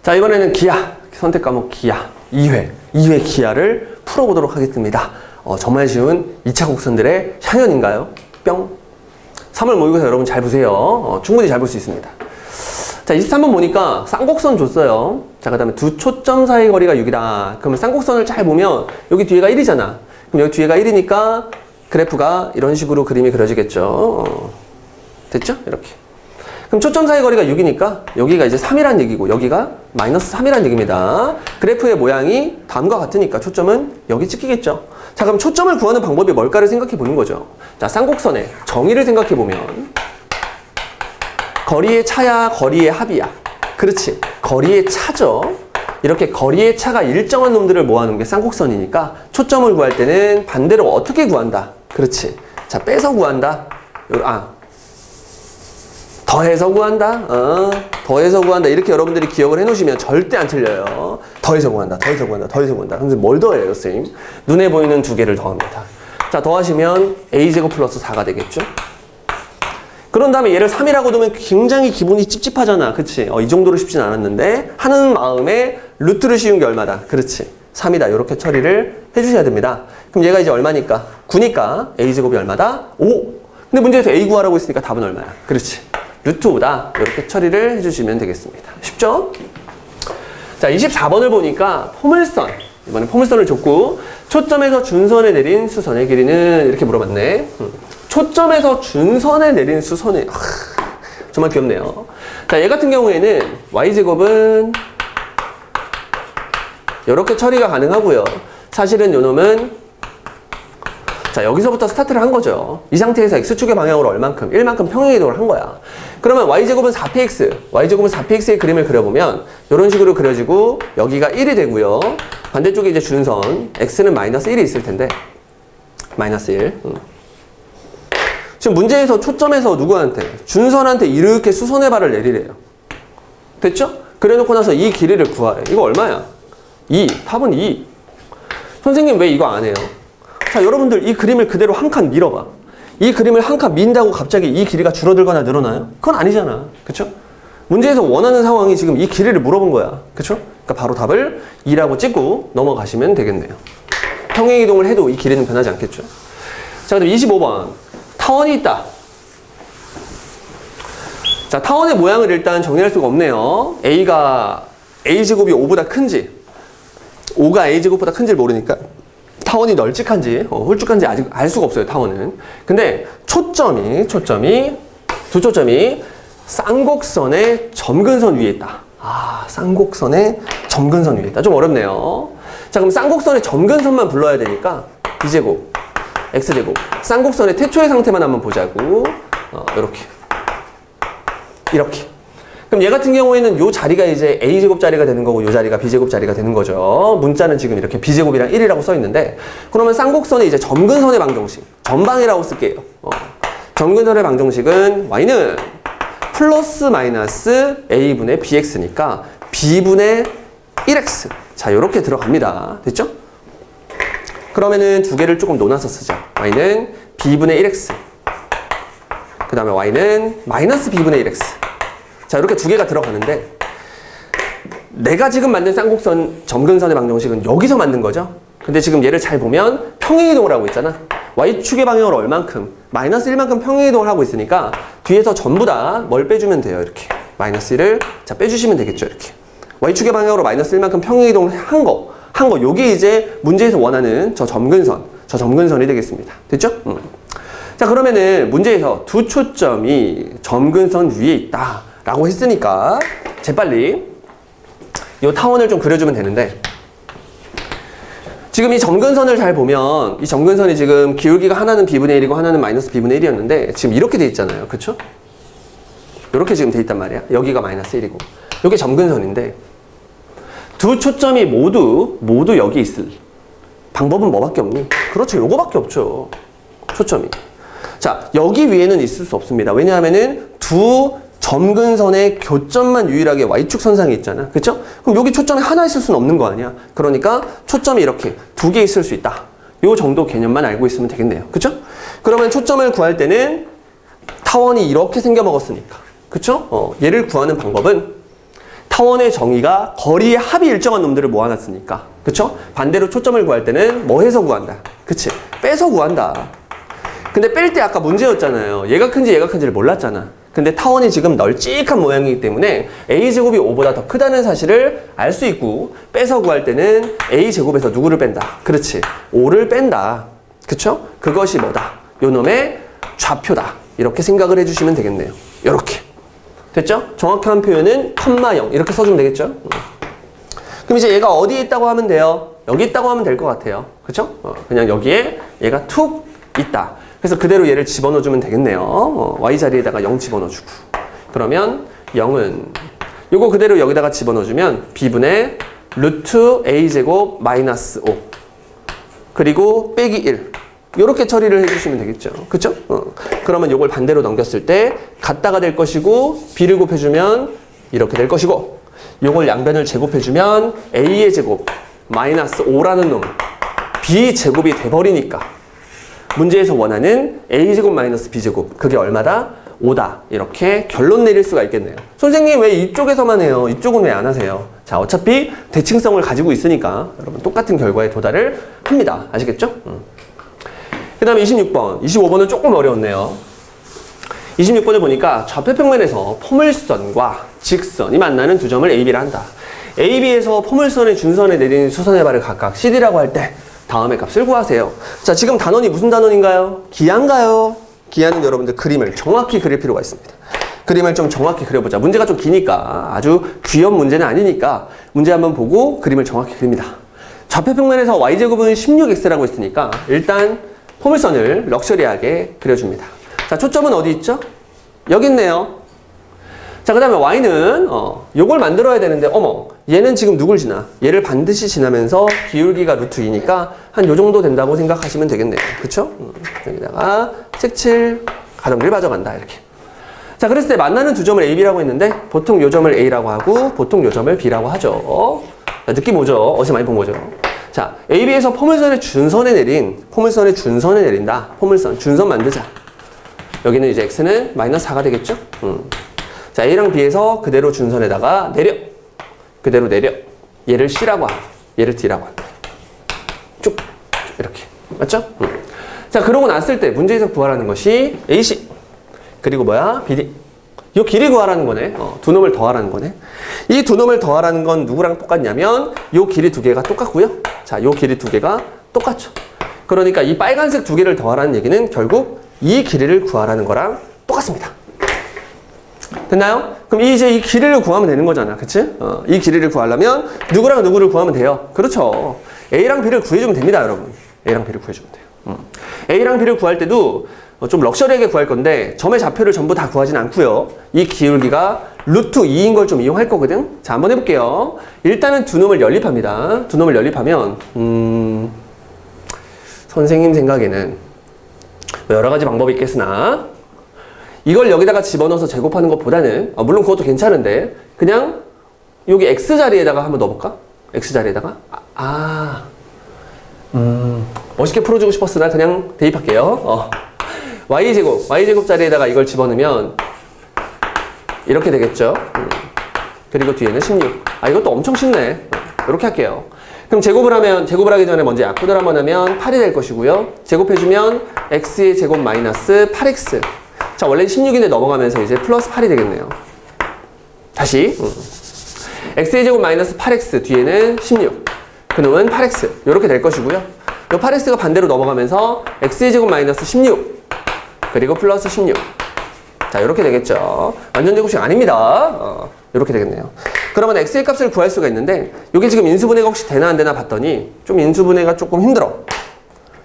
자, 이번에는 기하, 선택 과목 기하 2회 기하를 풀어보도록 하겠습니다. 정말 쉬운 2차 곡선들의 향연인가요? 뿅. 3월 모의고사 여러분 잘 보세요. 충분히 잘 볼 수 있습니다. 자, 23번 보니까 쌍곡선 줬어요. 자, 그 다음에 두 초점 사이 거리가 6이다. 그러면 쌍곡선을 잘 보면 여기 뒤에가 1이잖아. 그럼 여기 뒤에가 1이니까 그래프가 이런 식으로 그림이 그려지겠죠. 됐죠? 이렇게. 그럼 초점 사이 거리가 6이니까 여기가 이제 3이란 얘기고 여기가 마이너스 3이란 얘기입니다. 그래프의 모양이 다음과 같으니까 초점은 여기 찍히겠죠. 자, 그럼 초점을 구하는 방법이 뭘까를 생각해 보는 거죠. 자, 쌍곡선의 정의를 생각해 보면 거리의 차야, 거리의 합이야. 그렇지. 거리의 차죠. 이렇게 거리의 차가 일정한 놈들을 모아놓은 게 쌍곡선이니까 초점을 구할 때는 반대로 어떻게 구한다. 그렇지. 자, 빼서 구한다. 더해서 구한다. 더해서 구한다. 이렇게 여러분들이 기억을 해놓으시면 절대 안 틀려요. 더해서 구한다. 더해서 구한다. 더해서 구한다. 근데 뭘 더해요, 선생님? 눈에 보이는 두 개를 더합니다. 자, 더하시면 a제곱 플러스 4가 되겠죠? 그런 다음에 얘를 3이라고 두면 굉장히 기분이 찝찝하잖아. 그치? 이 정도로 쉽진 않았는데 하는 마음에 루트를 씌운 게 얼마다? 그렇지. 3이다. 이렇게 처리를 해주셔야 됩니다. 그럼 얘가 이제 얼마니까? 9니까 a제곱이 얼마다? 5. 근데 문제에서 a 구하라고 했으니까 답은 얼마야? 그렇지. 루트 5다. 이렇게 처리를 해주시면 되겠습니다. 쉽죠? 자, 24번을 보니까 포물선. 이번엔 포물선을 줬고 초점에서 준선에 내린 수선의 길이는 이렇게 물어봤네. 초점에서 준선에 내린 수선의 정말 귀엽네요. 자, 얘 같은 경우에는 y제곱은 이렇게 처리가 가능하고요. 사실은 요 놈은 자, 여기서부터 스타트를 한 거죠. 이 상태에서 x축의 방향으로 얼만큼? 1만큼 평행이동을 한 거야. 그러면 y제곱은 4px, y제곱은 4px의 그림을 그려보면 이런 식으로 그려지고 여기가 1이 되고요. 반대쪽에 이제 준선, x는 마이너스 1이 있을 텐데 마이너스 1. 지금 문제에서 초점에서 누구한테? 준선한테 이렇게 수선의 발을 내리래요. 됐죠? 그래놓고 나서 이 길이를 구하래. 이거 얼마야? 2. 답은 2. 선생님 왜 이거 안 해요? 자, 여러분들 이 그림을 그대로 한 칸 밀어봐. 이 그림을 한 칸 민다고 갑자기 이 길이가 줄어들거나 늘어나요? 그건 아니잖아. 그쵸? 문제에서 원하는 상황이 지금 이 길이를 물어본 거야. 그쵸? 그러니까 바로 답을 2라고 찍고 넘어가시면 되겠네요. 평행이동을 해도 이 길이는 변하지 않겠죠? 자, 그럼 25번. 타원이 있다. 자, 타원의 모양을 일단 정리할 수가 없네요. A가 A제곱이 5보다 큰지 5가 A제곱보다 큰지를 모르니까 타원이 널찍한지 홀쭉한지 아직 알 수가 없어요, 타원은. 근데 초점이 두 초점이 쌍곡선의 점근선 위에 있다. 쌍곡선의 점근선 위에 있다. 좀 어렵네요. 자, 그럼 쌍곡선의 점근선만 불러야 되니까 B제곱, X제곱. 쌍곡선의 태초의 상태만 한번 보자고. 이렇게. 그럼 얘 같은 경우에는 요 자리가 이제 A제곱 자리가 되는 거고 요 자리가 B제곱 자리가 되는 거죠. 문자는 지금 이렇게 B제곱이랑 1이라고 써 있는데 그러면 쌍곡선의 이제 점근선의 방정식. 전방이라고 쓸게요. 점근선의 방정식은 Y는 플러스 마이너스 A분의 BX니까 B분의 1X. 자, 요렇게 들어갑니다. 됐죠? 그러면은 두 개를 조금 논아서 쓰자. Y는 B분의 1X. 그 다음에 Y는 마이너스 B분의 1X. 자, 이렇게 두 개가 들어가는데 내가 지금 만든 쌍곡선 점근선의 방정식은 여기서 만든 거죠. 근데 지금 얘를 잘 보면 평행이동을 하고 있잖아. Y축의 방향으로 얼만큼? 마이너스 1만큼 평행이동을 하고 있으니까 뒤에서 전부 다 뭘 빼주면 돼요. 이렇게 마이너스 1을 자 빼주시면 되겠죠. 이렇게 Y축의 방향으로 마이너스 1만큼 평행이동을 한 거 요게 이제 문제에서 원하는 저 점근선이 되겠습니다. 됐죠? 자, 그러면은 문제에서 두 초점이 점근선 위에 있다 라고 했으니까 재빨리 이 타원을 좀 그려주면 되는데 지금 이 점근선을 잘 보면 이 점근선이 지금 기울기가 하나는 B분의 1이고 하나는 마이너스 B분의 1이었는데 지금 이렇게 돼 있잖아요. 그쵸? 이렇게 지금 돼 있단 말이야. 여기가 마이너스 1이고 이게 점근선인데 두 초점이 모두 여기 있을 방법은 뭐밖에 없니? 그렇죠. 요거밖에 없죠. 초점이. 자, 여기 위에는 있을 수 없습니다. 왜냐하면은 두 점근선의 교점만 유일하게 Y축 선상에 있잖아. 그쵸? 그럼 여기 초점이 하나 있을 수는 없는 거 아니야. 그러니까 초점이 이렇게 두 개 있을 수 있다. 요 정도 개념만 알고 있으면 되겠네요. 그쵸? 그러면 초점을 구할 때는 타원이 이렇게 생겨 먹었으니까. 그쵸? 얘를 구하는 방법은 타원의 정의가 거리의 합이 일정한 놈들을 모아놨으니까. 그쵸? 반대로 초점을 구할 때는 뭐 해서 구한다. 그치? 빼서 구한다. 근데 뺄 때 아까 문제였잖아요. 얘가 큰지 얘가 큰지를 몰랐잖아. 근데 타원이 지금 널찍한 모양이기 때문에 a제곱이 5보다 더 크다는 사실을 알 수 있고, 빼서 구할 때는 a제곱에서 누구를 뺀다. 그렇지. 5를 뺀다. 그쵸? 그것이 뭐다? 요 놈의 좌표다. 이렇게 생각을 해주시면 되겠네요. 요렇게. 됐죠? 정확한 표현은 컴마 0 이렇게 써주면 되겠죠? 그럼 이제 얘가 어디에 있다고 하면 돼요? 여기 있다고 하면 될 것 같아요. 그쵸? 그냥 여기에 얘가 툭 있다. 그래서 그대로 얘를 집어넣어주면 되겠네요. y 자리에다가 0 집어넣어주고. 그러면 0은 요거 그대로 여기다가 집어넣어주면 b분의 루트 a제곱 마이너스 5 그리고 빼기 1 요렇게 처리를 해주시면 되겠죠. 그쵸? 그러면 요걸 반대로 넘겼을 때 같다가 될 것이고, b를 곱해주면 이렇게 될 것이고, 요걸 양변을 제곱해주면 a의 제곱 마이너스 5라는 놈 b제곱이 돼버리니까 문제에서 원하는 a제곱 마이너스 b제곱 그게 얼마다? 5다. 이렇게 결론 내릴 수가 있겠네요. 선생님 왜 이쪽에서만 해요? 이쪽은 왜 안 하세요? 자, 어차피 대칭성을 가지고 있으니까 여러분 똑같은 결과에 도달을 합니다. 아시겠죠? 그 다음에 26번, 25번은 조금 어려웠네요. 26번을 보니까 좌표평면에서 포물선과 직선이 만나는 두 점을 AB라 한다. AB에서 포물선의 준선에 내린 수선의 발을 각각 CD라고 할 때 다음의 값을 구하세요. 자, 지금 단원이 무슨 단원인가요? 기하인가요? 기하는 여러분들 그림을 정확히 그릴 필요가 있습니다. 그림을 좀 정확히 그려보자. 문제가 좀 기니까, 아주 귀여운 문제는 아니니까 문제 한번 보고 그림을 정확히 그립니다. 좌표평면에서 y제곱은 16x라고 했으니까 일단 포물선을 럭셔리하게 그려줍니다. 자, 초점은 어디 있죠? 여기 있네요. 자, 그 다음에 y는 요걸 만들어야 되는데, 어머, 얘는 지금 누굴 지나? 얘를 반드시 지나면서 기울기가 루트 2니까 한 요 정도 된다고 생각하시면 되겠네요. 그쵸? 여기다가 색칠 가정비를 가져간다. 이렇게. 자, 그랬을 때 만나는 두 점을 AB라고 했는데 보통 요 점을 A라고 하고 보통 요 점을 B라고 하죠. 자, 느낌 오죠? 어디서 많이 본 거죠? 자, AB에서 포물선의 준선에 내린다. 포물선, 준선 만들자. 여기는 이제 X는 마이너스 4가 되겠죠? 자, A랑 B에서 그대로 준선에다가 그대로 내려. 얘를 C라고 하고, 얘를 D라고 한다. 쭉, 이렇게. 맞죠? 자, 그러고 났을 때 문제에서 구하라는 것이 AC. 그리고 뭐야? BD. 요 길이 구하라는 거네. 두 놈을 더하라는 거네. 이 두 놈을 더하라는 건 누구랑 똑같냐면 요 길이 두 개가 똑같고요. 자, 요 길이 두 개가 똑같죠. 그러니까 이 빨간색 두 개를 더하라는 얘기는 결국 이 길이를 구하라는 거랑 똑같습니다. 됐나요? 그럼 이제 이 길이를 구하면 되는 거잖아. 그치? 이 길이를 구하려면 누구랑 누구를 구하면 돼요. 그렇죠. A랑 B를 구해주면 됩니다, 여러분. A랑 B를 구해주면 돼요. A랑 B를 구할 때도 좀 럭셔리하게 구할 건데 점의 좌표를 전부 다 구하진 않고요. 이 기울기가 루트 2인 걸 좀 이용할 거거든. 자, 한번 해볼게요. 일단은 두 놈을 연립합니다. 두 놈을 연립하면 선생님 생각에는 여러 가지 방법이 있겠으나 이걸 여기다가 집어넣어서 제곱하는 것보다는 물론 그것도 괜찮은데 그냥 여기 X자리에다가 한번 넣어볼까? X자리에다가 멋있게 풀어주고 싶었으나 그냥 대입할게요. Y제곱 자리에다가 이걸 집어넣으면 이렇게 되겠죠. 그리고 뒤에는 16. 이것도 엄청 쉽네. 이렇게 할게요. 그럼 제곱을 하기 전에 먼저 약분을 한번 하면 8이 될 것이고요. 제곱해주면 X의 제곱 마이너스 8X. 자, 원래 16인데 넘어가면서 이제 플러스 8이 되겠네요. 다시. X의 제곱 마이너스 8X 뒤에는 16. 그놈은 8X. 이렇게 될 것이고요. 이 8X가 반대로 넘어가면서 X의 제곱 마이너스 16. 그리고 플러스 16. 자, 이렇게 되겠죠. 완전 제곱식 아닙니다. 이렇게 되겠네요. 그러면 X의 값을 구할 수가 있는데 이게 지금 인수분해가 혹시 되나 안 되나 봤더니 좀 인수분해가 조금 힘들어.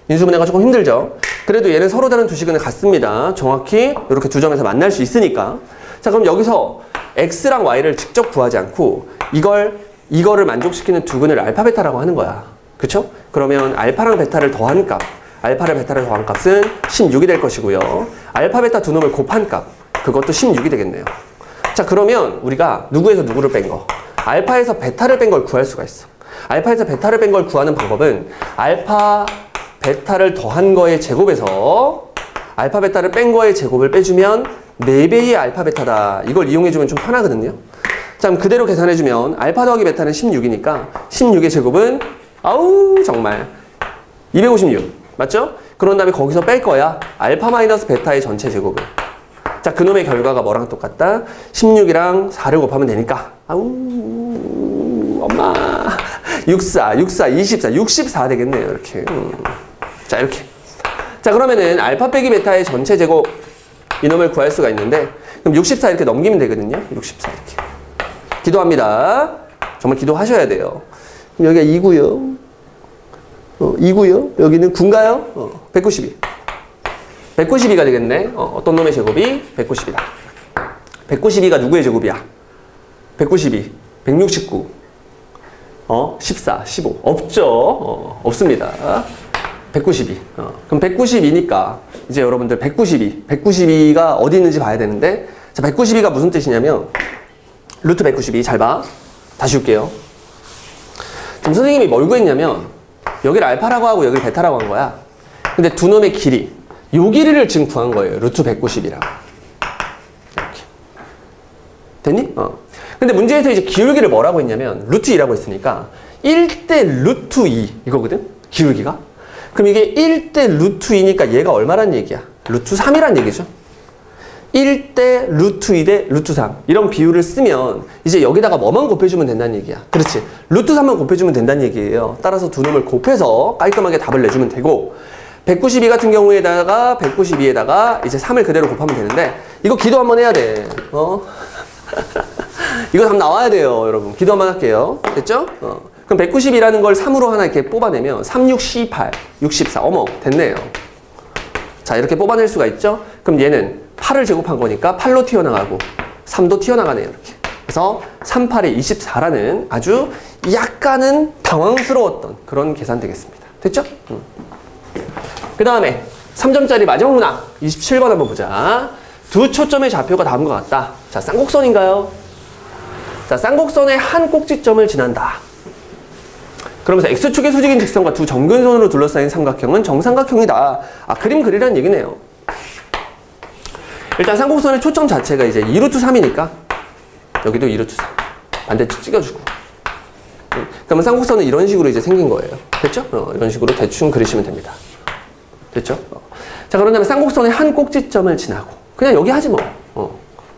인수분해가 조금 힘들죠. 그래도 얘는 서로 다른 두 식은 같습니다. 정확히 이렇게 두 점에서 만날 수 있으니까. 자, 그럼 여기서 X랑 Y를 직접 구하지 않고 이거를 만족시키는 두 근을 알파 베타라고 하는 거야. 그쵸? 그러면 알파랑 베타를 더한 값, 알파를 베타를 더한 값은 16이 될 것이고요. 알파 베타 두 놈을 곱한 값, 그것도 16이 되겠네요. 자, 그러면 우리가 누구에서 누구를 뺀 거? 알파에서 베타를 뺀 걸 구할 수가 있어. 알파에서 베타를 뺀 걸 구하는 방법은 알파 베타를 더한 거의 제곱에서 알파 베타를 뺀 거의 제곱을 빼주면 4배의 알파 베타다. 이걸 이용해주면 좀 편하거든요. 자, 그럼 그대로 계산해주면 알파 더하기 베타는 16이니까 16의 제곱은 아우 정말 256 맞죠? 그런 다음에 거기서 뺄 거야. 알파 마이너스 베타의 전체 제곱을. 자, 그놈의 결과가 뭐랑 똑같다? 16이랑 4를 곱하면 되니까 아우 엄마 64, 24, 64 되겠네요. 이렇게. 자, 이렇게. 자, 그러면은 알파 빼기 베타의 전체 제곱 이놈을 구할 수가 있는데 그럼 64 이렇게 넘기면 되거든요. 64 이렇게. 기도합니다. 정말 기도하셔야 돼요. 그럼 여기가 2고요. 2고요. 여기는 9인가요? 192. 192가 되겠네. 어떤 놈의 제곱이 192다. 192가 누구의 제곱이야? 192, 169, 14, 15. 없죠. 없습니다. 192. 그럼 192니까 이제 여러분들 192가 어디 있는지 봐야 되는데 자, 192가 무슨 뜻이냐면 루트 192 잘 봐. 다시 줄게요. 지금 선생님이 뭘 구했냐면 여기를 알파라고 하고 여기를 베타라고 한 거야. 근데 두 놈의 길이 요 길이를 지금 구한 거예요. 루트 192랑. 이렇게. 됐니? 근데 문제에서 이제 기울기를 뭐라고 했냐면 루트 2라고 했으니까 1대 루트 2 이거거든? 기울기가. 그럼 이게 1대 루트 2니까 얘가 얼마란 얘기야? 루트 3이란 얘기죠. 1대 루트 2 대 루트 3 이런 비율을 쓰면 이제 여기다가 뭐만 곱해주면 된다는 얘기야. 그렇지. 루트 3만 곱해주면 된다는 얘기예요. 따라서 두 놈을 곱해서 깔끔하게 답을 내주면 되고 192 같은 경우에다가 192에다가 이제 3을 그대로 곱하면 되는데 이거 기도 한번 해야 돼. 이거 답 나와야 돼요. 여러분 기도 한번 할게요. 됐죠? 그럼 192라는 걸 3으로 하나 이렇게 뽑아내면 3, 6, 18, 64 어머 됐네요. 자 이렇게 뽑아낼 수가 있죠? 그럼 얘는 8을 제곱한 거니까 8로 튀어나가고 3도 튀어나가네요. 이렇게. 그래서 3, 8에 24라는 아주 약간은 당황스러웠던 그런 계산 되겠습니다. 됐죠? 그 다음에 3점짜리 마지막 문항 27번 한번 보자. 두 초점의 좌표가 다음과 같다. 자, 쌍곡선인가요? 자, 쌍곡선의 한 꼭지점을 지난다. 그러면서 X축의 수직인 직선과 두 점근선으로 둘러싸인 삼각형은 정삼각형이다. 아, 그림 그리라는 얘기네요. 일단 쌍곡선의 초점 자체가 이제 2루트 3이니까 여기도 2루트 3 반대쪽 찍어주고 그러면 쌍곡선은 이런 식으로 이제 생긴 거예요. 됐죠? 이런 식으로 대충 그리시면 됩니다. 됐죠? 자, 그런 다음에 쌍곡선의 한 꼭지점을 지나고 그냥 여기 하지 뭐.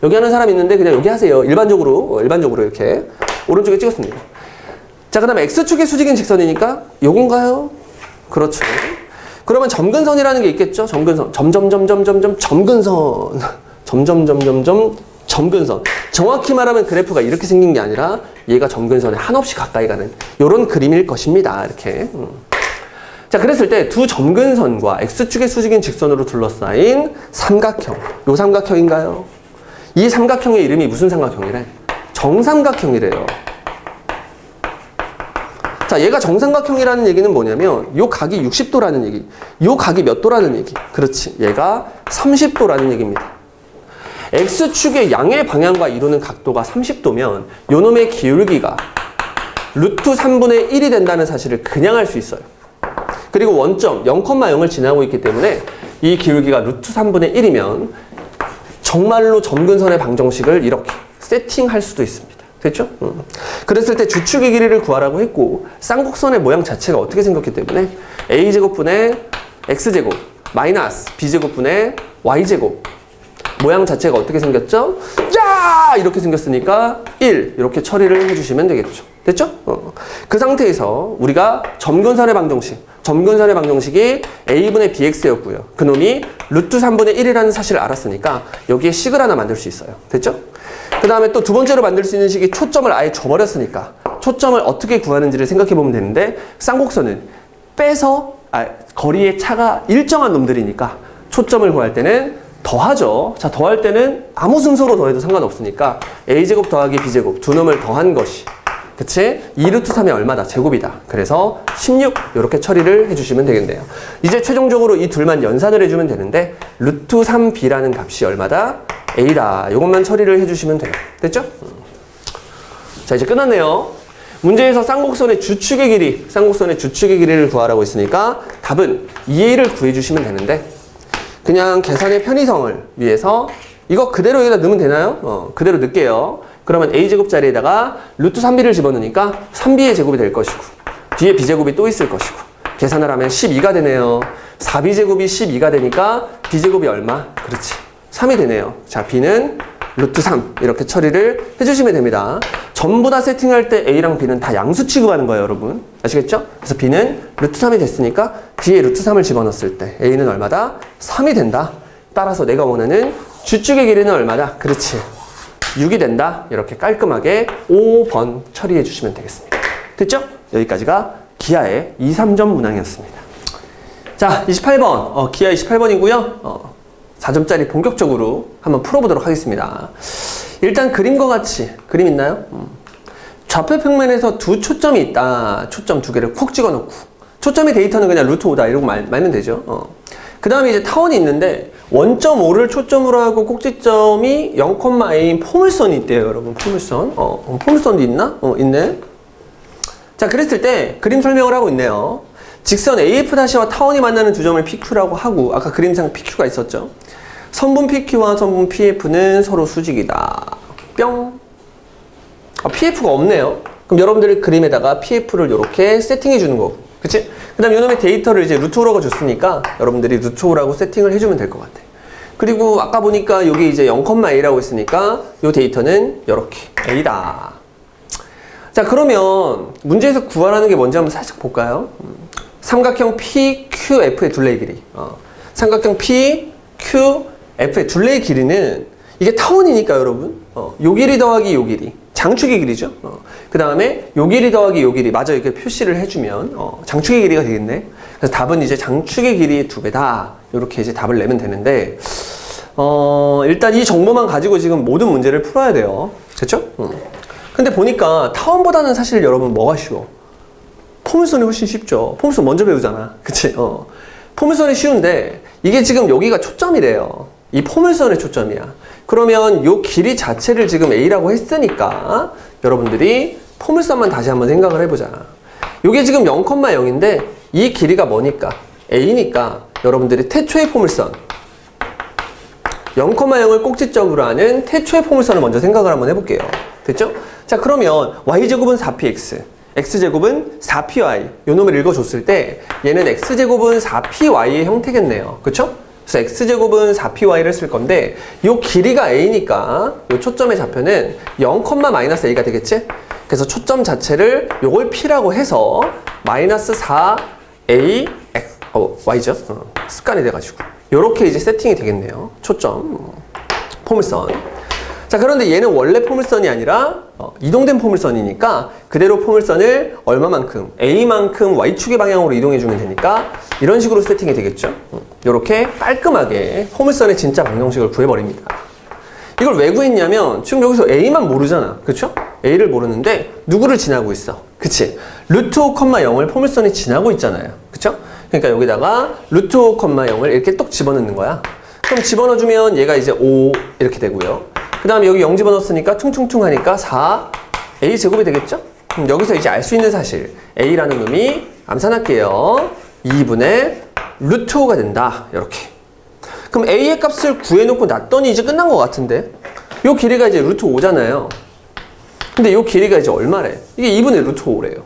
여기 하는 사람이 있는데 그냥 여기 하세요. 일반적으로 이렇게 오른쪽에 찍었습니다. 자, 그 다음에 X축의 수직인 직선이니까 요건가요? 그렇죠. 그러면 점근선이라는 게 있겠죠? 점근선. 점근선. 점근선. 정확히 말하면 그래프가 이렇게 생긴 게 아니라 얘가 점근선에 한없이 가까이 가는 요런 그림일 것입니다. 이렇게. 자, 그랬을 때 두 점근선과 X축의 수직인 직선으로 둘러싸인 삼각형. 요 삼각형인가요? 이 삼각형의 이름이 무슨 삼각형이래? 정삼각형이래요. 자, 얘가 정삼각형이라는 얘기는 뭐냐면 요 각이 60도라는 얘기. 요 각이 몇 도라는 얘기. 그렇지. 얘가 30도라는 얘기입니다. X축의 양의 방향과 이루는 각도가 30도면 요놈의 기울기가 루트 3분의 1이 된다는 사실을 그냥 알 수 있어요. 그리고 원점 0,0을 지나고 있기 때문에 이 기울기가 루트 3분의 1이면 정말로 점근선의 방정식을 이렇게 세팅할 수도 있습니다. 됐죠? 그랬을 때 주축의 길이를 구하라고 했고 쌍곡선의 모양 자체가 어떻게 생겼기 때문에 a제곱분의 x제곱 마이너스 b제곱분의 y제곱 모양 자체가 어떻게 생겼죠? 야! 이렇게 생겼으니까 1 이렇게 처리를 해주시면 되겠죠. 됐죠? 그 상태에서 우리가 점근선의 방정식이 a분의 bx였고요. 그놈이 루트 3분의 1이라는 사실을 알았으니까 여기에 식을 하나 만들 수 있어요. 됐죠? 그 다음에 또 두 번째로 만들 수 있는 식이 초점을 아예 줘버렸으니까 초점을 어떻게 구하는지를 생각해 보면 되는데 쌍곡선은 빼서 거리의 차가 일정한 놈들이니까 초점을 구할 때는 더하죠. 자, 더할 때는 아무 순서로 더해도 상관없으니까 a제곱 더하기 b제곱 두 놈을 더한 것이 그치? 2루트 3이 얼마다? 제곱이다. 그래서 16 이렇게 처리를 해주시면 되겠네요. 이제 최종적으로 이 둘만 연산을 해주면 되는데 루트 3b라는 값이 얼마다? a다. 이것만 처리를 해주시면 돼요. 됐죠? 자, 이제 끝났네요. 문제에서 쌍곡선의 주축의 길이를 구하라고 했으니까 답은 2a를 구해주시면 되는데 그냥 계산의 편의성을 위해서 이거 그대로 여기다 넣으면 되나요? 그대로 넣을게요. 그러면 a제곱 자리에다가 루트 3b를 집어넣으니까 3b의 제곱이 될 것이고 뒤에 b제곱이 또 있을 것이고 계산을 하면 12가 되네요. 4b제곱이 12가 되니까 b제곱이 얼마? 그렇지. 3이 되네요. 자, b는 루트 3 이렇게 처리를 해주시면 됩니다. 전부 다 세팅할 때 a랑 b는 다 양수 취급하는 거예요, 여러분. 아시겠죠? 그래서 b는 루트 3이 됐으니까 뒤에 루트 3을 집어넣었을 때 a는 얼마다? 3이 된다. 따라서 내가 원하는 주축의 길이는 얼마다? 그렇지. 6이 된다. 이렇게 깔끔하게 5번 처리해 주시면 되겠습니다. 됐죠? 여기까지가 기하의 2, 3점 문항이었습니다. 자, 28번. 기하 28번이고요. 4점짜리 본격적으로 한번 풀어보도록 하겠습니다. 일단 그림과 같이, 그림 있나요? 좌표 평면에서 두 초점이 있다. 초점 두 개를 콕 찍어놓고 초점의 데이터는 그냥 루트 5다 이러고 말면 되죠. 그 다음에 이제 타원이 있는데 원점 5를 초점으로 하고 꼭지점이 0,a인 포물선이 있대요, 여러분. 포물선. 포물선도 있나? 있네. 자, 그랬을 때 그림 설명을 하고 있네요. 직선 AF-와 타원이 만나는 두 점을 PQ라고 하고 아까 그림상 PQ가 있었죠. 선분 PQ와 선분 PF는 서로 수직이다. 뿅. PF가 없네요. 그럼 여러분들이 그림에다가 PF를 이렇게 세팅해 주는 거고. 그치? 그 다음 요놈의 데이터를 이제 루트 5라고 줬으니까 여러분들이 루트 5라고 세팅을 해주면 될 것 같아. 그리고 아까 보니까 여기 이제 0,a라고 했으니까 요 데이터는 이렇게 a다. 자, 그러면 문제에서 구하라는 게 뭔지 한번 살짝 볼까요? 삼각형 PQF의 둘레의 길이. 삼각형 PQF의 둘레의 길이는 이게 타원이니까 여러분. 요 길이 더하기 요 길이. 장축의 길이죠. 그 다음에 요 길이 더하기 요 길이. 맞아, 이렇게 표시를 해주면 장축의 길이가 되겠네. 그래서 답은 이제 장축의 길이의 2배다. 이렇게 이제 답을 내면 되는데 일단 이 정보만 가지고 지금 모든 문제를 풀어야 돼요. 그렇죠? 근데 보니까 타원보다는 사실 여러분 뭐가 쉬워? 포물선이 훨씬 쉽죠. 포물선 먼저 배우잖아. 그치? 포물선이 쉬운데 이게 지금 여기가 초점이래요. 이 포물선의 초점이야. 그러면 요 길이 자체를 지금 A라고 했으니까 여러분들이 포물선만 다시 한번 생각을 해보자. 요게 지금 0,0인데 이 길이가 뭐니까? A니까 여러분들이 태초의 포물선 0,0을 꼭지점으로 하는 태초의 포물선을 먼저 생각을 한번 해볼게요. 됐죠? 자, 그러면 y제곱은 4px x제곱은 4py 요 놈을 읽어줬을 때 얘는 x제곱은 4py의 형태겠네요. 그쵸? 그래서 x제곱은 4py를 쓸 건데 요 길이가 a니까 요 초점의 좌표는 0,-a가 되겠지? 그래서 초점 자체를 요걸 p라고 해서 마이너스 4a y죠? 습관이 돼가지고 요렇게 이제 세팅이 되겠네요. 초점 포물선. 자, 그런데 얘는 원래 포물선이 아니라 이동된 포물선이니까 그대로 포물선을 얼마만큼 a만큼 y축의 방향으로 이동해주면 되니까 이런 식으로 세팅이 되겠죠. 이렇게 깔끔하게 포물선의 진짜 방정식을 구해버립니다. 이걸 왜 구했냐면 지금 여기서 a만 모르잖아. 그쵸? a를 모르는데 누구를 지나고 있어? 그치? 루트 5,0을 포물선이 지나고 있잖아요. 그쵸? 그러니까 여기다가 루트 5,0을 이렇게 똑 집어넣는 거야. 그럼 집어넣어주면 얘가 이제 5 이렇게 되고요. 그 다음에 여기 0 집어넣었으니까 퉁퉁퉁 하니까 4a 제곱이 되겠죠? 그럼 여기서 이제 알 수 있는 사실 a라는 놈이 암산할게요. 2분의 루트 5가 된다. 이렇게. 그럼 a의 값을 구해놓고 놨더니 이제 끝난 것 같은데 요 길이가 이제 루트 5잖아요. 근데 요 길이가 이제 얼마래? 이게 2분의 루트 5래요.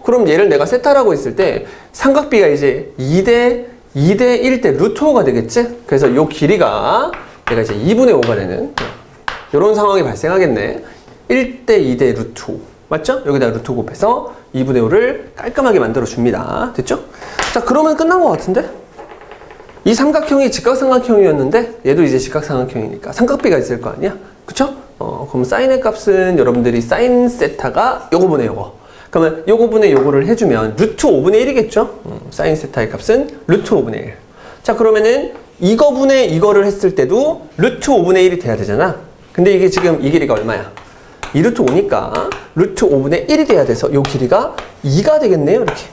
그럼 얘를 내가 세타라고 했을 때 삼각비가 이제 2대 1대 루트 5가 되겠지? 그래서 요 길이가 얘가 이제 2분의 5가 되는 이런 상황이 발생하겠네. 1대 2대 루트 5 맞죠? 여기다 루트 5 곱해서 2분의 5를 깔끔하게 만들어 줍니다. 됐죠? 자, 그러면 끝난 것 같은데? 이 삼각형이 직각삼각형이었는데 얘도 이제 직각삼각형이니까 삼각비가 있을 거 아니야? 그쵸? 그럼 사인의 값은 여러분들이 사인 세타가 요거분의 요거. 그러면 요거분의 요거를 해주면 루트 5분의 1이겠죠? 사인 세타의 값은 루트 5분의 1. 자, 그러면은 이거분의 이거를 했을 때도 루트 5분의 1이 돼야 되잖아. 근데 이게 지금 이 길이가 얼마야? 2 루트 5니까 루트 5분의 1이 돼야 돼서 요 길이가 2가 되겠네요. 이렇게.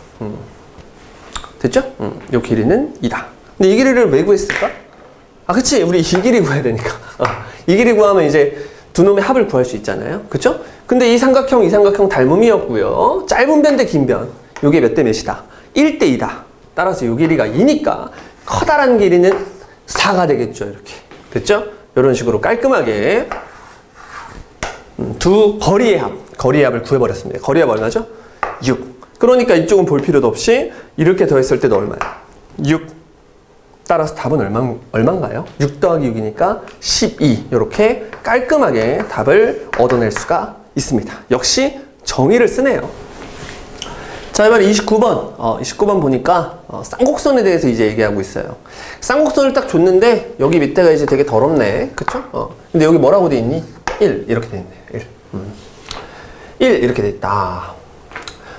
됐죠? 요 길이는 2다. 근데 이 길이를 왜 구했을까? 그치. 우리 이 길이 구해야 되니까. 이 길이 구하면 이제 두 놈의 합을 구할 수 있잖아요. 그쵸? 근데 이 삼각형 닮음이었고요. 짧은 변 대 긴 변. 요게 몇 대 몇이다? 1대 2다. 따라서 요 길이가 2니까 커다란 길이는 4가 되겠죠. 이렇게. 됐죠? 이런 식으로 깔끔하게 두 거리의 합을 구해버렸습니다. 거리의 합 얼마죠? 6. 그러니까 이쪽은 볼 필요도 없이 이렇게 더했을 때도 얼마예요? 6. 따라서 답은 얼마인가요? 6 더하기 6이니까 12. 이렇게 깔끔하게 답을 얻어낼 수가 있습니다. 역시 정의를 쓰네요. 자, 이번에 29번. 29번 보니까 쌍곡선에 대해서 이제 얘기하고 있어요. 쌍곡선을 딱 줬는데 여기 밑에가 이제 되게 더럽네. 그쵸? 근데 여기 뭐라고 돼 있니? 1 이렇게 돼 있네. 1 이렇게 돼 있다.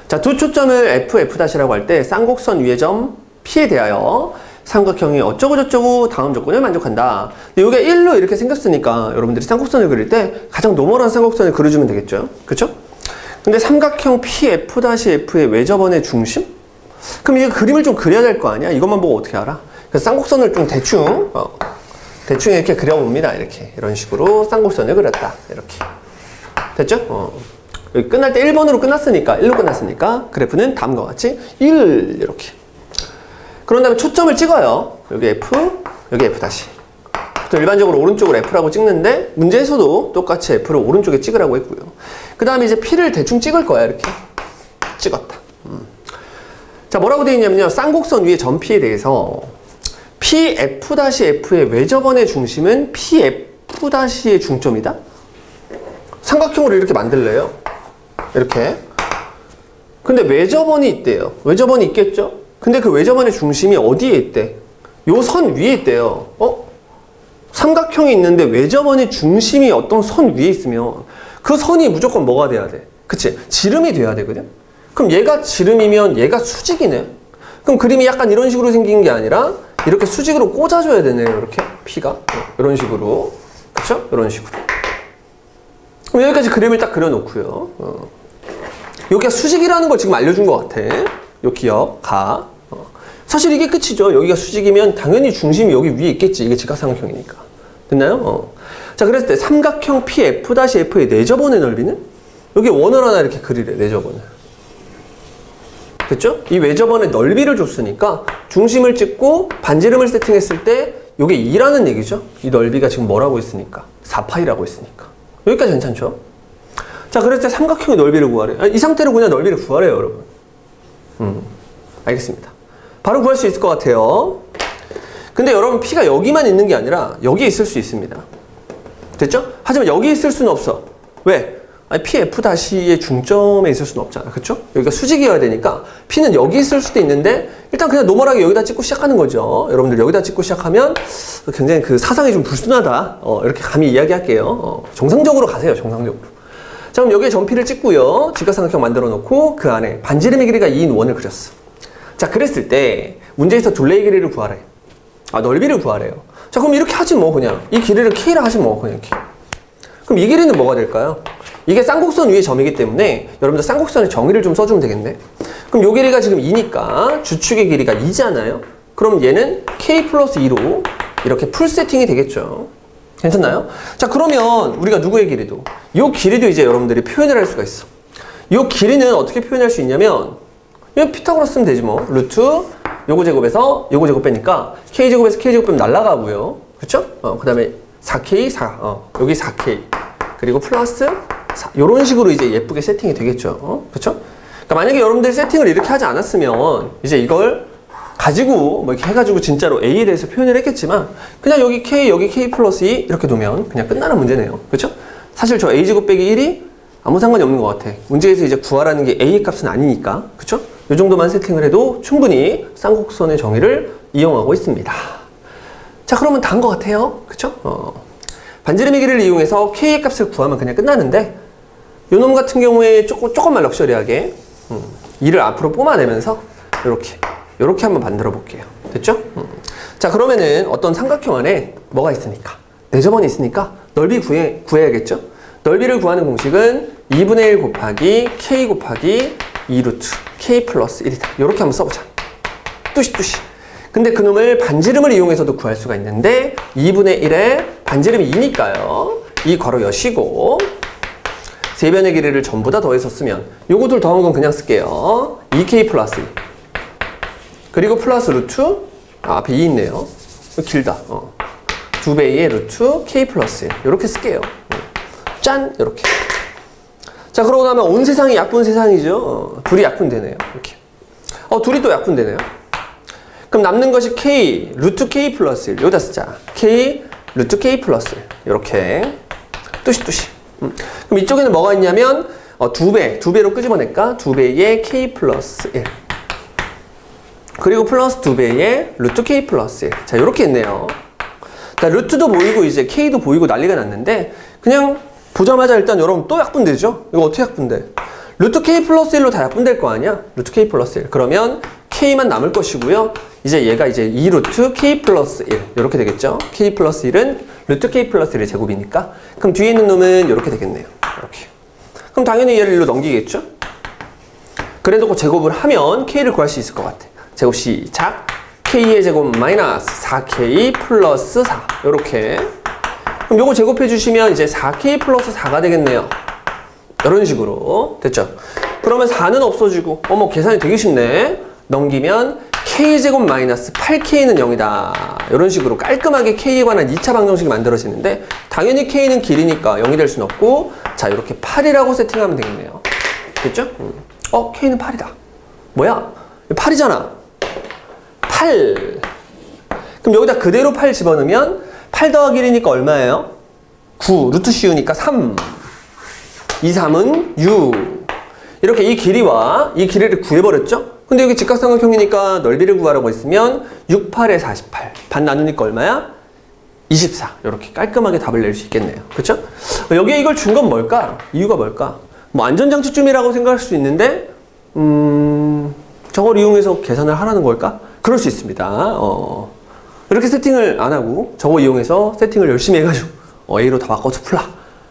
자, 두 초점을 F''라고 할 때 쌍곡선 위의 점 P에 대하여 삼각형이 어쩌고저쩌고 다음 조건을 만족한다. 근데 이게 1로 이렇게 생겼으니까 여러분들이 쌍곡선을 그릴 때 가장 노멀한 쌍곡선을 그려주면 되겠죠. 그쵸? 근데 삼각형 PF''의 외접원의 중심? 그럼 이 그림을 좀 그려야 될 거 아니야? 이것만 보고 어떻게 알아? 그래서 쌍곡선을 좀 대충 이렇게 그려봅니다. 이렇게. 이런 식으로 쌍곡선을 그렸다. 이렇게. 됐죠? 여기 끝날 때 1번으로 끝났으니까, 1로 끝났으니까, 그래프는 다음과 같이 1, 이렇게. 그런 다음에 초점을 찍어요. 여기 F, 여기 F'. 일반적으로 오른쪽으로 F라고 찍는데, 문제에서도 똑같이 F를 오른쪽에 찍으라고 했고요. 그 다음에 이제 P를 대충 찍을 거야. 이렇게. 찍었다. 자, 뭐라고 되어 있냐면요. 쌍곡선 위에 점 P에 대해서 PF''의 외접원의 중심은 PF''의 중점이다? 삼각형으로 이렇게 만들래요. 이렇게. 근데 외접원이 있대요. 외접원이 있겠죠? 근데 그 외접원의 중심이 어디에 있대? 요 선 위에 있대요. 삼각형이 있는데 외접원의 중심이 어떤 선 위에 있으면 그 선이 무조건 뭐가 돼야 돼? 그치? 지름이 돼야 되거든? 그럼 얘가 지름이면 얘가 수직이네? 그럼 그림이 약간 이런 식으로 생긴 게 아니라 이렇게 수직으로 꽂아줘야 되네요. 이렇게 P가. 이런 식으로. 그쵸? 이런 식으로. 그럼 여기까지 그림을 딱 그려놓고요. 여기가 수직이라는 걸 지금 알려준 것 같아. 요 기억, 가. 사실 이게 끝이죠. 여기가 수직이면 당연히 중심이 여기 위에 있겠지. 이게 직각삼각형이니까. 됐나요? 자, 그랬을 때 삼각형 PF''의 내접원의 넓이는? 여기 원을 하나 이렇게 그리래, 내접원을. 됐죠? 이 외접원의 넓이를 줬으니까 중심을 찍고 반지름을 세팅했을 때 이게 2라는 얘기죠. 이 넓이가 지금 뭐라고 했으니까? 4파이라고 했으니까. 여기까지 괜찮죠? 자, 그랬을 때 삼각형의 넓이를 구하래. 이 상태로 그냥 넓이를 구하래요, 여러분. 알겠습니다. 바로 구할 수 있을 것 같아요. 근데 여러분, P가 여기만 있는 게 아니라 여기에 있을 수 있습니다. 됐죠? 하지만 여기에 있을 수는 없어. 왜? 아니, PF''의 중점에 있을 수는 없잖아. 그쵸? 여기가 수직이어야 되니까 P는 여기 있을 수도 있는데 일단 그냥 노멀하게 여기다 찍고 시작하는 거죠. 여러분들 여기다 찍고 시작하면 굉장히 그 사상이 좀 불순하다. 이렇게 감히 이야기할게요. 정상적으로 가세요. 정상적으로. 자, 그럼 여기에 점 P를 찍고요. 직각삼각형 만들어 놓고 그 안에 반지름의 길이가 2인 원을 그렸어. 자, 그랬을 때 문제에서 둘레의 길이를 구하래. 넓이를 구하래요. 자, 그럼 이렇게 하지 뭐 그냥. 이 길이를 K라 하지 뭐 그냥 이렇게. 그럼 이 길이는 뭐가 될까요? 이게 쌍곡선 위의 점이기 때문에 여러분들 쌍곡선의 정의를 좀 써주면 되겠네. 그럼 요 길이가 지금 2니까 주축의 길이가 2잖아요. 그럼 얘는 K 플러스 2로 이렇게 풀 세팅이 되겠죠. 괜찮나요? 자, 그러면 우리가 누구의 길이도? 요 길이도 이제 여러분들이 표현을 할 수가 있어. 요 길이는 어떻게 표현할 수 있냐면 이건 피타고라스 쓰면 되지 뭐. 루트 요거 제곱에서 요거 제곱 빼니까 K제곱에서 K제곱 빼면 날라가고요. 그쵸? 그 다음에 4K, 4. 여기 4K. 그리고 플러스 4. 요런 식으로 이제 예쁘게 세팅이 되겠죠. 그쵸? 그러니까 만약에 여러분들이 세팅을 이렇게 하지 않았으면 이제 이걸 가지고 뭐 이렇게 해가지고 진짜로 A에 대해서 표현을 했겠지만 그냥 여기 K 플러스 2 이렇게 두면 그냥 끝나는 문제네요. 그쵸? 사실 저 A제곱 빼기 1이 아무 상관이 없는 것 같아. 문제에서 이제 구하라는 게 A의 값은 아니니까. 그쵸? 이 정도만 세팅을 해도 충분히 쌍곡선의 정의를 이용하고 있습니다. 자, 그러면 다 한 것 같아요. 그쵸? 반지름의 길이를 이용해서 K의 값을 구하면 그냥 끝나는데 요놈 같은 경우에 조금만 럭셔리하게 2를 앞으로 뿜어내면서 이렇게 한번 만들어 볼게요. 됐죠? 자, 그러면은 어떤 삼각형 안에 뭐가 있으니까? 내접원이 있으니까 넓이 구해야겠죠? 넓이를 구하는 공식은 2분의 1 곱하기 K 곱하기 2루트 K 플러스 1이다. 이렇게 한번 써보자. 뚜시. 근데 그놈을 반지름을 이용해서도 구할 수가 있는데 2분의 1에 반지름이 2니까요. 이 괄호 여시고 세변의 길이를 전부 다 더해서 쓰면 요거 둘 더한 건 그냥 쓸게요. 2K 플러스 2. 그리고 플러스 루트 앞에 2 있네요. 길다. 2배의 루트 K 플러스 1. 이렇게 쓸게요. 짠! 이렇게. 자, 그러고 나면 온 세상이 약분 세상이죠. 둘이 약분되네요. 이렇게. 둘이 또 약분되네요. 그럼 남는 것이 K, 루트 K 플러스 1. 여기다 쓰자. K, 루트 K 플러스 1. 이렇게. 뚜시. 그럼 이쪽에는 뭐가 있냐면, 2배로 끄집어낼까? 2배의 K 플러스 1. 그리고 플러스 2배의 루트 K 플러스 1. 자, 이렇게 있네요. 자, 루트도 보이고, 이제 K도 보이고 난리가 났는데, 그냥 보자마자 일단 여러분 또 약분되죠? 이거 어떻게 약분돼? 루트 K 플러스 1로 다 약분될 거 아니야? 루트 K 플러스 1. 그러면 K만 남을 것이고요. 이제 얘가 이제 2 루트 K 플러스 1. 이렇게 되겠죠? K 플러스 1은 루트 K 플러스 1의 제곱이니까. 그럼 뒤에 있는 놈은 이렇게 되겠네요. 이렇게. 그럼 당연히 얘를 일로 넘기겠죠? 그래도 제곱을 하면 K를 구할 수 있을 것 같아. 제곱 시작. K의 제곱 마이너스 4K 플러스 4. 이렇게. 그럼 요거 제곱해 주시면 이제 4K 플러스 4가 되겠네요. 이런 식으로. 됐죠? 그러면 4는 없어지고, 계산이 되게 쉽네. 넘기면 K제곱 마이너스 8K는 0이다. 이런 식으로 깔끔하게 K에 관한 2차 방정식이 만들어지는데, 당연히 K는 길이니까 0이 될 수는 없고, 자, 이렇게 8이라고 세팅하면 되겠네요. 됐죠? K는 8이다. 뭐야? 8이잖아. 8. 그럼 여기다 그대로 8 집어넣으면 8 더하기 1이니까 얼마예요? 9. 루트 씌우니까 3. 2, 3은 6. 이렇게 이 길이와 이 길이를 구해버렸죠? 근데 여기 직각삼각형이니까 넓이를 구하라고 했으면 6, 8에 48. 반 나누니까 얼마야? 24. 이렇게 깔끔하게 답을 낼 수 있겠네요. 그쵸? 여기에 이걸 준 건 뭘까? 이유가 뭘까? 안전장치쯤이라고 생각할 수 있는데, 저걸 이용해서 계산을 하라는 걸까? 그럴 수 있습니다. 이렇게 세팅을 안 하고 저거 이용해서 세팅을 열심히 해가지고 A로 다 바꿔서 풀라.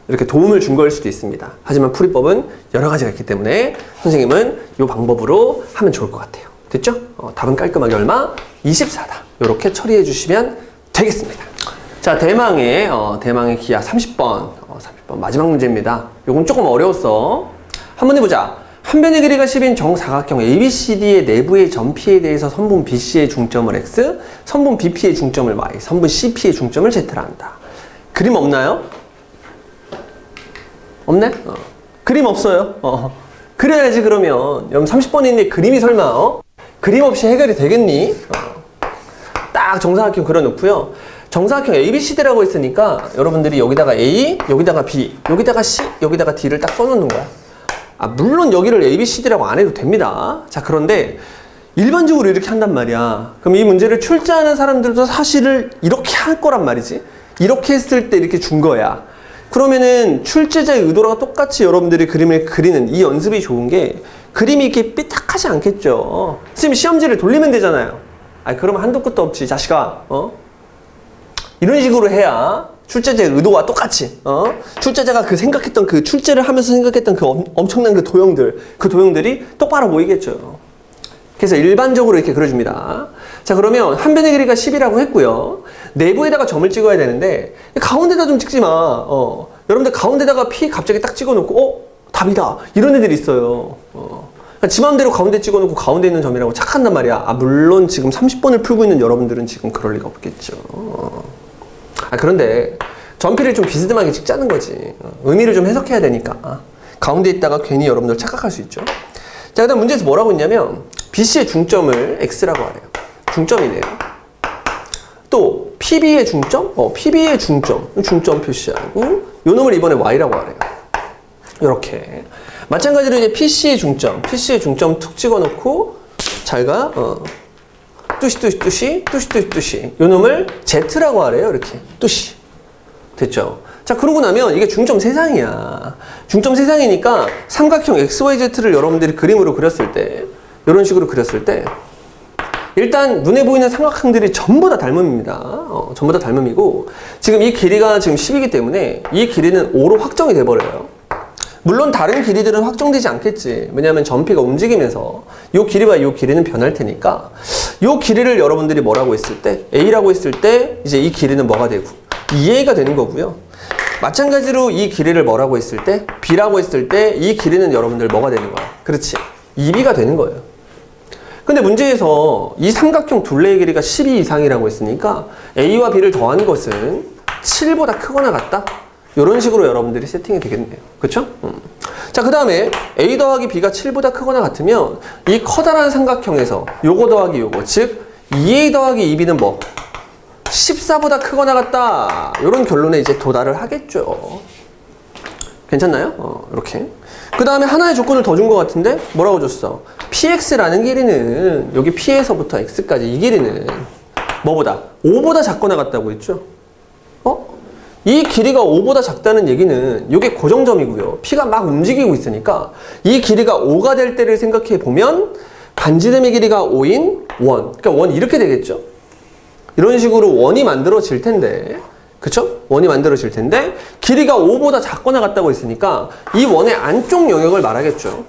이렇게 도움을 준 거일 수도 있습니다. 하지만 풀이법은 여러 가지가 있기 때문에 선생님은 이 방법으로 하면 좋을 것 같아요. 됐죠? 답은 깔끔하게 얼마? 24다. 이렇게 처리해 주시면 되겠습니다. 자, 대망의 기하 30번. 30번 마지막 문제입니다. 요건 조금 어려웠어. 한번 해보자. 한 변의 길이가 10인 정사각형 ABCD의 내부의 점P에 대해서 선분 BC의 중점을 X, 선분 BP의 중점을 Y, 선분 CP의 중점을 Z라 한다. 그림 없나요? 없네? 그림 없어요. 그래야지 그러면. 여러분 30번에 있는데 그림이 설마 그림 없이 해결이 되겠니? 딱 정사각형 그려놓고요. 정사각형 ABCD라고 했으니까 여러분들이 여기다가 A, 여기다가 B, 여기다가 C, 여기다가 D를 딱 써놓는 거야. 물론 여기를 ABCD라고 안 해도 됩니다. 자, 그런데 일반적으로 이렇게 한단 말이야. 그럼 이 문제를 출제하는 사람들도 사실을 이렇게 할 거란 말이지. 이렇게 했을 때 이렇게 준 거야. 그러면은 출제자의 의도랑 똑같이 여러분들이 그림을 그리는 이 연습이 좋은 게 그림이 이렇게 삐딱하지 않겠죠. 선생님 시험지를 돌리면 되잖아요. 그러면 한도 끝도 없지, 자식아. 이런 식으로 해야 출제자의 의도와 똑같이, 출제자가 생각했던 출제를 하면서 생각했던 엄청난 도형들이 똑바로 보이겠죠. 그래서 일반적으로 이렇게 그려줍니다. 자, 그러면 한 변의 길이가 10이라고 했고요. 내부에다가 점을 찍어야 되는데, 가운데다 좀 찍지 마. 여러분들 가운데다가 P 갑자기 딱 찍어놓고, 답이다. 이런 애들이 있어요. 그러니까 지 마음대로 가운데 찍어놓고 가운데 있는 점이라고 착한단 말이야. 물론 지금 30번을 풀고 있는 여러분들은 지금 그럴 리가 없겠죠. 그런데 점P를 좀 비스듬하게 찍자는 거지. 의미를 좀 해석해야 되니까. 가운데 있다가 괜히 여러분들 착각할 수 있죠. 자, 그 다음 문제에서 뭐라고 했냐면 BC의 중점을 X라고 하래요. 중점이네요. 또 PB의 중점? PB의 중점 표시하고 요 놈을 이번에 Y라고 하래요. 이렇게. 마찬가지로 이제 PC의 중점 툭 찍어놓고 잘 가. 뚜시 요 놈을 Z라고 하래요. 이렇게 뚜시. 됐죠? 자, 그러고 나면 이게 중점 세상이야. 중점 세상이니까 삼각형 XYZ를 여러분들이 그림으로 그렸을 때, 이런 식으로 그렸을 때 일단 눈에 보이는 삼각형들이 전부 다 닮음입니다. 전부 다 닮음이고, 지금 이 길이가 지금 10이기 때문에 이 길이는 5로 확정이 돼버려요. 물론 다른 길이들은 확정되지 않겠지. 왜냐하면 점P가 움직이면서 이 길이와 이 길이는 변할 테니까, 이 길이를 여러분들이 뭐라고 했을 때, A라고 했을 때 이제 이 길이는 뭐가 되고 2A가 되는 거고요. 마찬가지로 이 길이를 뭐라고 했을 때, B라고 했을 때 이 길이는 여러분들 뭐가 되는 거야? 그렇지. 2B가 되는 거예요. 근데 문제에서 이 삼각형 둘레의 길이가 12 이상이라고 했으니까 A와 B를 더한 것은 7보다 크거나 같다? 이런 식으로 여러분들이 세팅이 되겠네요. 그쵸? 자, 그 다음에 A 더하기 B가 7보다 크거나 같으면 이 커다란 삼각형에서 요거 더하기 요거, 즉 2A 더하기 2B는 뭐? 14보다 크거나 같다. 이런 결론에 이제 도달을 하겠죠. 괜찮나요? 이렇게. 그 다음에 하나의 조건을 더 준 것 같은데 뭐라고 줬어? PX라는 길이는 여기 P에서부터 X까지 이 길이는 뭐보다? 5보다 작거나 같다고 했죠? 이 길이가 5보다 작다는 얘기는 이게 고정점이고요. P가 막 움직이고 있으니까 이 길이가 5가 될 때를 생각해 보면 반지름의 길이가 5인 원. 그러니까 원 이렇게 되겠죠? 이런 식으로 원이 만들어질 텐데, 그쵸? 원이 만들어질 텐데 길이가 5보다 작거나 같다고 했으니까 이 원의 안쪽 영역을 말하겠죠.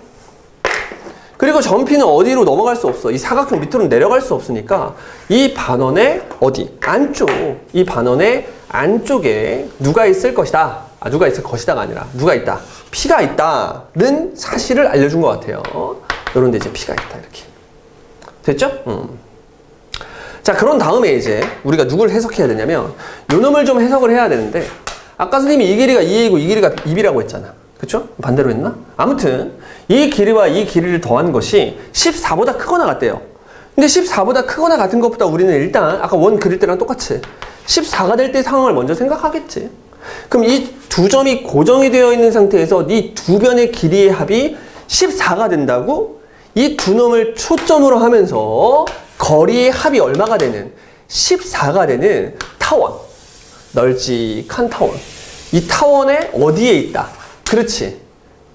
그리고 점 P는 어디로 넘어갈 수 없어. 이 사각형 밑으로 내려갈 수 없으니까 이 반원의 어디? 안쪽. 이 반원의 안쪽에 누가 있을 것이다. 누가 있을 것이다가 아니라 누가 있다. P가 있다는 사실을 알려준 것 같아요. 요런 데 이제 P가 있다. 이렇게. 됐죠? 자, 그런 다음에 이제 우리가 누굴 해석해야 되냐면 요 놈을 좀 해석을 해야 되는데 아까 선생님이 이 길이가 2A이고 이 길이가 2B라고 했잖아. 그쵸? 반대로 했나? 아무튼 이 길이와 이 길이를 더한 것이 14보다 크거나 같대요. 근데 14보다 크거나 같은 것보다 우리는 일단 아까 원 그릴 때랑 똑같이 14가 될 때 상황을 먼저 생각하겠지. 그럼 이 두 점이 고정이 되어 있는 상태에서 이 두 변의 길이의 합이 14가 된다고 이 두 놈을 초점으로 하면서 거리의 합이 얼마가 되는 14가 되는 타원, 널찍한 타원. 이 타원의 어디에 있다? 그렇지.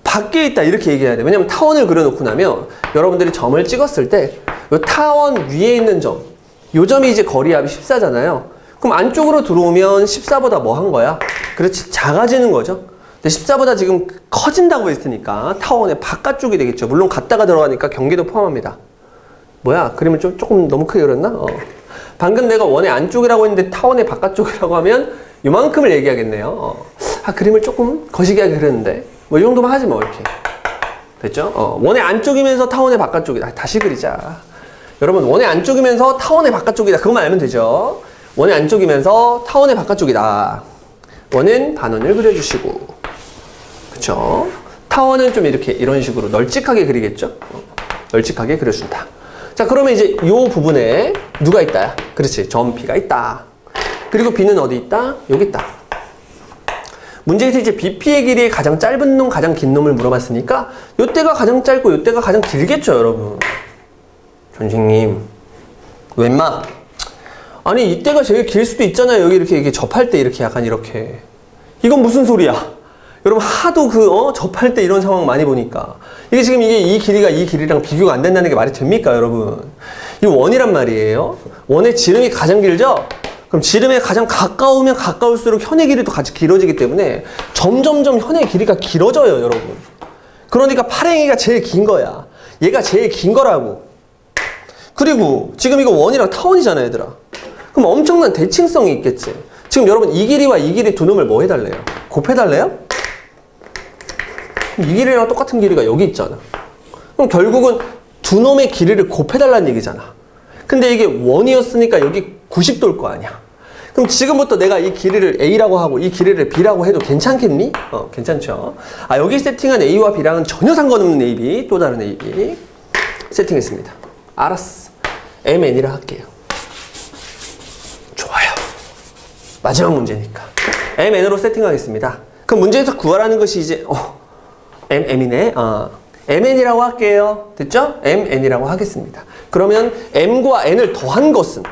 밖에 있다. 이렇게 얘기해야 돼. 왜냐면 타원을 그려놓고 나면 여러분들이 점을 찍었을 때 이 타원 위에 있는 점, 이 점이 이제 거리합이 14잖아요. 그럼 안쪽으로 들어오면 14보다 뭐 한 거야? 그렇지. 작아지는 거죠. 근데 14보다 지금 커진다고 했으니까 타원의 바깥쪽이 되겠죠. 물론 갔다가 들어가니까 경계도 포함합니다. 뭐야? 그림을 조금 너무 크게 그렸나? 방금 내가 원의 안쪽이라고 했는데 타원의 바깥쪽이라고 하면 요만큼을 얘기하겠네요. 그림을 조금 거시기하게 그렸는데 뭐 이 정도만 하지 뭐 이렇게. 됐죠? 원의 안쪽이면서 타원의 바깥쪽이다. 다시 그리자. 여러분 원의 안쪽이면서 타원의 바깥쪽이다. 그것만 알면 되죠. 원의 안쪽이면서 타원의 바깥쪽이다. 원은 반원을 그려주시고, 그쵸? 타원은 좀 이렇게 이런 식으로 널찍하게 그리겠죠? 널찍하게 그려준다. 자, 그러면 이제 요 부분에 누가 있다? 그렇지. 점 P가 있다. 그리고 B는 어디 있다? 여기 있다. 문제에서 이제 BP의 길이의 가장 짧은 놈, 가장 긴 놈을 물어봤으니까 요때가 가장 짧고 요때가 가장 길겠죠, 여러분. 선생님, 웬마? 아니, 이때가 제일 길 수도 있잖아요. 여기 이렇게 접할 때 이렇게 약간 이렇게. 이건 무슨 소리야? 여러분 하도 접할 때 이런 상황 많이 보니까 이게 지금 이 길이가 이 길이랑 비교가 안 된다는 게 말이 됩니까, 여러분? 이 원이란 말이에요. 원의 지름이 가장 길죠? 그럼 지름에 가장 가까우면 가까울수록 현의 길이도 같이 길어지기 때문에 점점점 현의 길이가 길어져요, 여러분. 그러니까 팔행이가 제일 긴 거야. 얘가 제일 긴 거라고. 그리고 지금 이거 원이랑 타원이잖아, 얘들아. 그럼 엄청난 대칭성이 있겠지. 지금 여러분 이 길이와 이 길이 두 놈을 뭐 해달래요? 곱해달래요? 이 길이랑 똑같은 길이가 여기 있잖아. 그럼 결국은 두 놈의 길이를 곱해달라는 얘기잖아. 근데 이게 원이었으니까 여기 90도일 거 아니야. 그럼 지금부터 내가 이 길이를 A라고 하고 이 길이를 B라고 해도 괜찮겠니? 괜찮죠. 여기 세팅한 A와 B랑은 전혀 상관없는 AB, 또 다른 AB 세팅했습니다. 알았어. MN이라 할게요. 좋아요. 마지막 문제니까. MN으로 세팅하겠습니다. 그럼 문제에서 구하라는 것이 이제 MN이네. MN이라고 할게요. 됐죠? MN이라고 하겠습니다. 그러면 M과 N을 더한 것은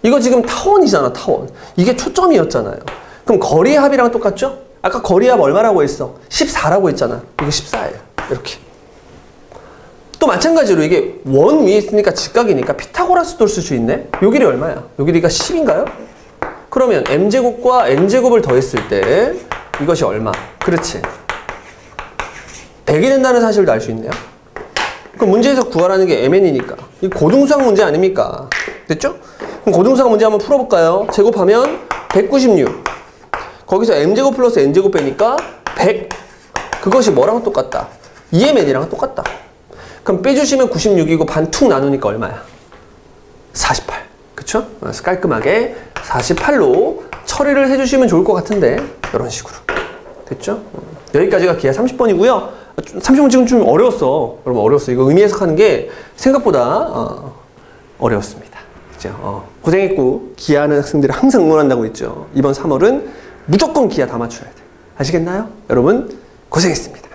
이거 지금 타원이잖아, 타원. 이게 초점이었잖아요. 그럼 거리의 합이랑 똑같죠? 아까 거리의 합 얼마라고 했어? 14라고 했잖아. 이거 14예요. 이렇게. 또 마찬가지로 이게 원 위에 있으니까 직각이니까 피타고라스도 쓸 수 있네? 요 길이 얼마야? 요 길이가 10인가요? 그러면 M제곱과 N제곱을 더했을 때 이것이 얼마? 그렇지. 100이 된다는 사실도 알 수 있네요. 그럼 문제에서 구하라는 게 MN이니까. 이 고등수학 문제 아닙니까? 됐죠? 그럼 고등수학 문제 한번 풀어볼까요? 제곱하면 196. 거기서 M제곱 플러스 N제곱 빼니까 100. 그것이 뭐랑 똑같다? 2MN이랑 똑같다. 그럼 빼주시면 96이고 반 툭 나누니까 얼마야? 48. 그쵸? 그래서 깔끔하게 48로 처리를 해주시면 좋을 것 같은데 이런 식으로. 됐죠? 여기까지가 기아 30번이고요. 30번 지금 좀 어려웠어. 여러분 어려웠어. 이거 의미 해석하는 게 생각보다 어려웠습니다. 그죠? 고생했고 기아하는 학생들이 항상 응원한다고 했죠. 이번 3월은 무조건 기아 다 맞춰야 돼. 아시겠나요? 여러분 고생했습니다.